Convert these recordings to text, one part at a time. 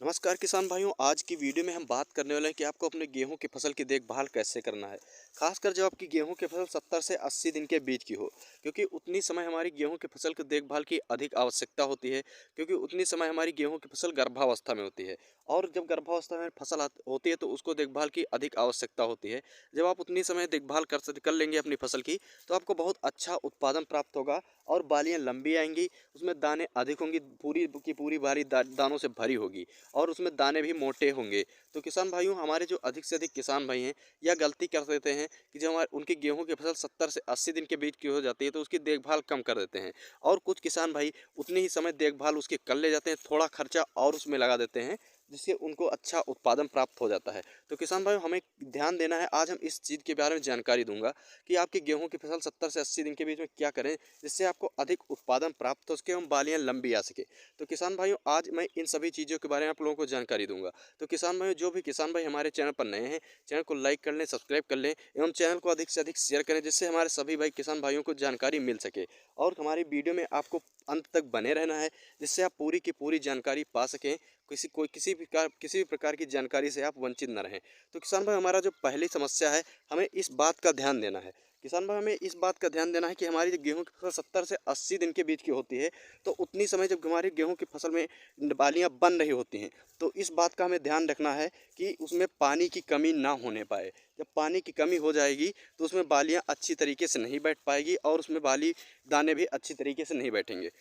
नमस्कार किसान भाइयों। आज की वीडियो में हम बात करने वाले हैं कि आपको अपने गेहूं की फसल की देखभाल कैसे करना है। खासकर जब आपकी गेहूं की फसल 70 से 80 दिन के बीच की हो, क्योंकि उतनी समय हमारी गेहूं की फसल की देखभाल की अधिक आवश्यकता होती है। क्योंकि उतनी समय हमारी गेहूं की फसल गर्भावस्था में होती है, और जब गर्भावस्था में फसल होती है तो उसको देखभाल की अधिक आवश्यकता होती है। जब आप उतनी समय देखभाल कर लेंगे अपनी फसल की, तो आपको बहुत अच्छा उत्पादन प्राप्त होगा और बालियाँ लंबी आएंगी, उसमें दाने अधिक होंगी, पूरी की पूरी बारी दानों से भरी होगी और उसमें दाने भी मोटे होंगे। तो किसान भाइयों, हमारे जो अधिक से अधिक किसान भाई हैं, यह गलती कर देते हैं कि जब हमारे उनकी गेहूं की फसल 70 से 80 दिन के बीच की हो जाती है तो उसकी देखभाल कम कर देते हैं। और कुछ किसान भाई उतनी ही समय देखभाल उसकी कर ले जाते हैं, थोड़ा खर्चा और उसमें लगा देते हैं, जिससे उनको अच्छा उत्पादन प्राप्त हो जाता है। तो किसान भाइयों, हमें ध्यान देना है। आज हम इस चीज़ के बारे में जानकारी दूंगा कि आपकी गेहूं की फसल 70 से 80 दिन के बीच में क्या करें, जिससे आपको अधिक उत्पादन प्राप्त हो सके एवं बालियां लंबी आ सके। तो किसान भाइयों, आज मैं इन सभी चीज़ों के बारे में आप लोगों को जानकारी दूंगा। तो किसान भाइयों, जो भी किसान भाई हमारे चैनल पर नए हैं, चैनल को लाइक कर लें, सब्सक्राइब कर लें एवं चैनल को अधिक से अधिक शेयर करें, जिससे हमारे सभी भाई किसान भाइयों को जानकारी मिल सके। और हमारी वीडियो में आपको अंत तक बने रहना है, जिससे आप पूरी की पूरी जानकारी पा सकें। किसी भी प्रकार की जानकारी से आप वंचित न रहें। तो किसान भाई, हमारा जो पहली समस्या है, हमें इस बात का ध्यान देना है। किसान भाई, हमें इस बात का ध्यान देना है कि हमारी जो गेहूं की फसल 70 से 80 दिन के बीच की होती है, तो उतनी समय जब हमारी गेहूं की फसल में बालियां बन रही होती हैं, तो इस बात का हमें ध्यान रखना है कि उसमें पानी की कमी ना होने पाए। जब पानी की कमी हो जाएगी तो उसमें बालियां अच्छी तरीके से नहीं बैठ पाएगी और उसमें बाली दाने भी अच्छी तरीके से नहीं बैठेंगे।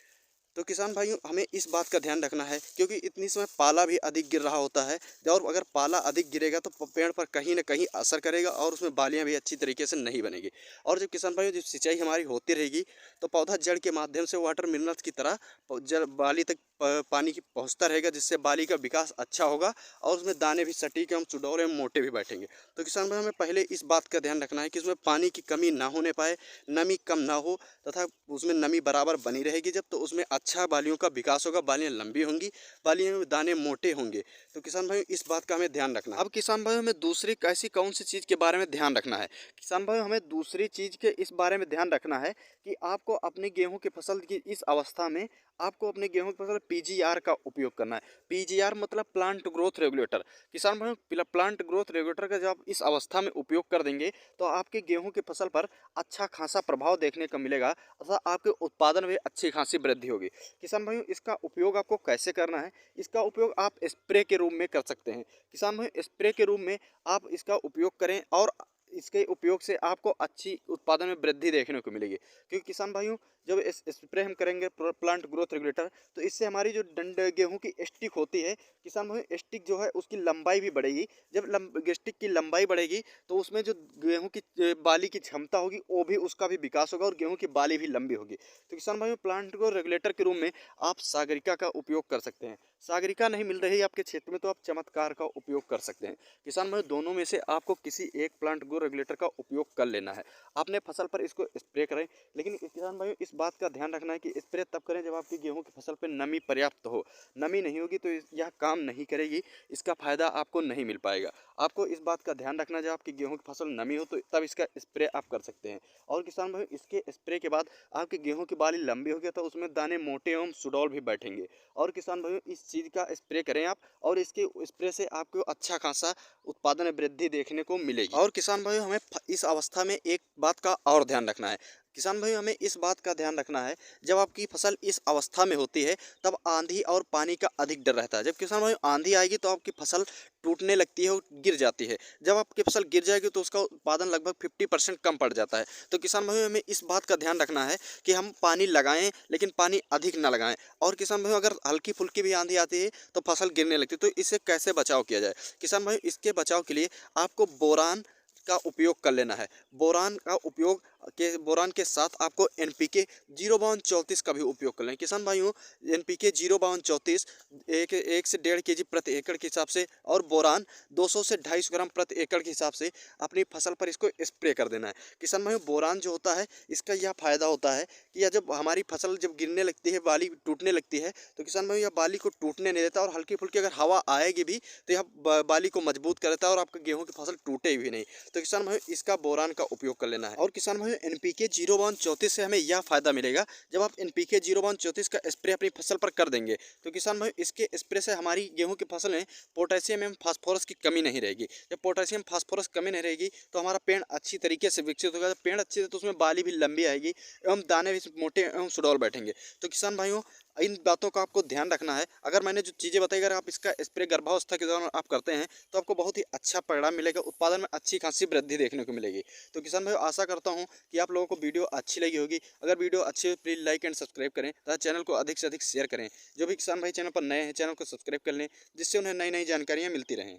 तो किसान भाइयों, हमें इस बात का ध्यान रखना है, क्योंकि इतनी समय पाला भी अधिक गिर रहा होता है। और अगर पाला अधिक गिरेगा तो पेड़ पर कहीं ना कहीं असर करेगा और उसमें बालियां भी अच्छी तरीके से नहीं बनेगी। और जब किसान भाइयों, जब सिंचाई हमारी होती रहेगी, तो पौधा जड़ के माध्यम से वाटर मिनरल्स की तरह जड़ बाली तक पानी की पहुंचता रहेगा, जिससे बाली का विकास अच्छा होगा और उसमें दाने भी सटीक एवं सुडौल एवं मोटे भी बैठेंगे। तो किसान भाई, हमें पहले इस बात का ध्यान रखना है कि उसमें पानी की कमी ना होने पाए, नमी कम ना हो, तथा उसमें नमी बराबर बनी रहेगी जब, तो उसमें अच्छा बालियों का विकास होगा, बालियाँ लंबी होंगी, बालियों में दाने मोटे होंगे। तो किसान भाइयों, इस बात का हमें ध्यान रखना है। अब किसान भाइयों, हमें दूसरी ऐसी कौन सी चीज़ के बारे में ध्यान रखना है। किसान भाइयों, हमें दूसरी चीज़ के इस बारे में ध्यान रखना है कि आपको अपनी गेहूं की फसल की इस अवस्था में आपको अपने गेहूं की फसल पीजीआर का उपयोग करना है। पीजीआर मतलब प्लांट ग्रोथ रेगुलेटर। किसान भाइयों, प्लांट ग्रोथ रेगुलेटर का जब आप इस अवस्था में उपयोग कर देंगे, तो आपके गेहूं की फसल पर अच्छा खासा प्रभाव देखने को मिलेगा, तथा आपके उत्पादन में अच्छी खासी वृद्धि होगी। किसान भाइयों, इसका उपयोग आपको कैसे करना है। इसका उपयोग आप स्प्रे के रूप में कर सकते हैं। किसान भाइयों, स्प्रे के रूप में आप इसका उपयोग करें और इसके उपयोग से आपको अच्छी उत्पादन में वृद्धि देखने को मिलेगी। क्योंकि किसान भाइयों, जब इस स्प्रे हम करेंगे प्लांट ग्रोथ रेगुलेटर, तो इससे हमारी जो डंड गेहूं की स्टिक होती है, किसान भाइयों, स्टिक जो है उसकी लंबाई भी बढ़ेगी। जब स्टिक की लंबाई बढ़ेगी, तो उसमें जो गेहूं की बाली की क्षमता होगी, वो भी उसका भी विकास होगा और गेहूं की बाली भी लंबी होगी। तो किसान भाइयों, प्लांट को रेगुलेटर के रूप में आप सागरिका का उपयोग कर सकते हैं। सागरिका नहीं मिल रही है आपके क्षेत्र में, तो आप चमत्कार का उपयोग कर सकते हैं। किसान भाइयों, दोनों में से आपको किसी एक प्लांट ग्रो रेगुलेटर का उपयोग कर लेना है। आपने फसल पर इसको स्प्रे करें, लेकिन किसान भाइयों, इस बात का ध्यान रखना है कि स्प्रे तब करें जब आपकी गेहूं की फसल पर नमी पर्याप्त हो। नमी नहीं होगी तो यह काम नहीं करेगी, इसका फायदा आपको नहीं मिल पाएगा। आपको इस बात का ध्यान रखना है, जब आपकी गेहूं की फसल नमी हो तो तब इसका स्प्रे आप कर सकते हैं। और किसान भाई, इसके स्प्रे के बाद आपकी गेहूं की बाली लंबी होगी, तो उसमें दाने मोटे एवं सुडौल भी बैठेंगे। और किसान भाइयों, इस चीज़ का स्प्रे करें आप, और इसके स्प्रे से आपको अच्छा खासा उत्पादन में वृद्धि देखने को मिलेगी। और किसान भाइयों, हमें इस अवस्था में एक बात का और ध्यान रखना है। किसान भाइयों, हमें इस बात का ध्यान रखना है, जब आपकी फसल इस अवस्था में होती है, तब आंधी और पानी का अधिक डर रहता है। जब किसान भाइयों आंधी आएगी तो आपकी फसल टूटने लगती है और गिर जाती है। जब आपकी फसल गिर जाएगी तो उसका उत्पादन लगभग 50% कम पड़ जाता है। तो किसान भाइयों, हमें इस बात का ध्यान रखना है कि हम पानी लगाएं, लेकिन पानी अधिक ना लगाएं। और किसान भाइयों, अगर हल्की फुल्की भी आंधी आती है तो फसल गिरने लगती है। तो इससे कैसे बचाव किया जाए। किसान भाइयों, इसके बचाव के लिए आपको बोरान का उपयोग कर लेना है। बोरान के साथ आपको एनपीके 05234 का भी उपयोग कर लें। किसान भाइयों, एनपीके 05234 एक से 1.5 केजी प्रति एकड़ के हिसाब से, और बोरान 200 से 250 ग्राम प्रति एकड़ के हिसाब से अपनी फसल पर इसको स्प्रे कर देना है। किसान भाइयों, बोरान जो होता है, इसका यह फायदा होता है कि यह जब हमारी फसल जब गिरने लगती है, बाली टूटने लगती है, तो किसान भाइयों, यह बाली को टूटने नहीं देता, और हल्की फुल्की अगर हवा आएगी भी तो यह बाली को मजबूत कर देता है और आपके गेहूं की फसल टूटे भी नहीं। तो किसान भाइयों, इसका बोरान का उपयोग कर लेना है। और किसान भाइयों, भाई NPK 0-34 से हमें यह फ़ायदा मिलेगा, जब आप NPK 0-34 का स्प्रे अपनी फसल पर कर देंगे तो किसान भाई इसके स्प्रे से हमारी गेहूं की फसल में पोटेशियम एवं फास्फोरस की कमी नहीं रहेगी। जब पोटेशियम फास्फोरस कमी नहीं रहेगी तो हमारा पेड़ अच्छी तरीके से विकसित होगा। जब पेड़ अच्छी है तो उसमें बाली भी लंबी आएगी एवं दाने भी मोटे एवं सुडौल बैठेंगे। तो किसान भाइयों, इन बातों का आपको ध्यान रखना है। अगर मैंने जो चीज़ें बताई, अगर आप इसका स्प्रे गर्भावस्था के दौरान आप करते हैं तो आपको बहुत ही अच्छा परिणाम मिलेगा, उत्पादन में अच्छी खासी वृद्धि देखने को मिलेगी। तो किसान भाई, आशा करता हूँ कि आप लोगों को वीडियो अच्छी लगी होगी। अगर वीडियो अच्छी हो प्लीज़ लाइक एंड सब्सक्राइब करें तथा चैनल को अधिक से अधिक शेयर करें। जो भी किसान भाई चैनल पर नए हैं चैनल को सब्सक्राइब कर लें, जिससे उन्हें नई नई जानकारियाँ मिलती रहें।